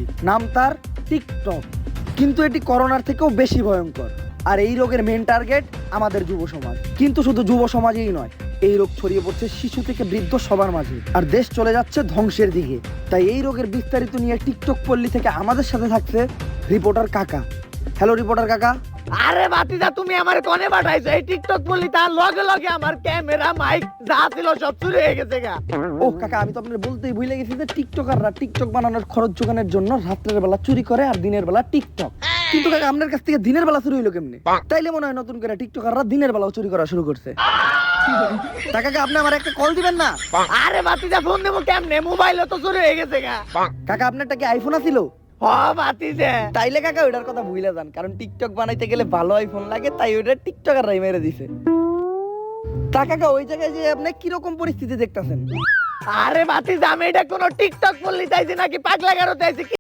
Technology, নাম তার TikTok. কিন্তু এটি করোনার থেকেও বেশি ভয়ঙ্কর। আর এই রোগের মেন টার্গেট আমাদের যুব সমাজ। কিন্তু শুধু যুব সমাজেই নয়, এই রোগ ছড়িয়ে পড়ছে শিশু থেকে বৃদ্ধ সবার মাঝে, আর দেশ চলে যাচ্ছে ধ্বংসের দিকে। তাই এই রোগের বিস্তারিত নিয়ে টিকটক পল্লী থেকে আমাদের সাথে থাকছে রিপোর্টার কাকা। হ্যালো রিপোর্টার কাকা। আরে বাতিজা, তুমি আমার কোনে পাঠাইছো? এই টিকটক বললি তার লগে লগে আমার ক্যামেরা মাইক যা ছিল সব চুরি হয়ে গেছে গা। ও কাকা, আমি তো আপনার বলতেই ভুলে গেছি যে টিকটকাররা টিকটক বানানোর খরচ জোগানোর জন্য রাত্রের বেলা চুরি করে আর দিনের বেলা টিকটক। কিন্তু কাকা, আপনার কাছ থেকে দিনের বেলা চুরি হইলো কেমনে? তাইলে মনে হয় নতুন করে টিকটকাররা দিনের বেলাও চুরি করা শুরু করছে। তা কাকা, আপনি আমার একটা কল দিবেন না? আরে বাতিজা, ফোন দেবো কেমনে? মোবাইলও তো চুরি হয়ে গেছে গা। কাকা, আপনারটা কি আইফোন আছিল? হ বাতিজা। তাইলে কাকা ওইটার কথা ভুলে যান, কারণ টিকটক বানাইতে গেলে ভালো আইফোন লাগে, তাই ওইটা টিকটকাররাই মেরে দিছে। তা কাকা, ওই জায়গায় যে আপনি কিরকম পরিস্থিতি দেখতাছেন? আরে বাতিজা, আমি এটা কোনো টিকটক বললি চাইছি নাকি পাগলা গারো চাইছি?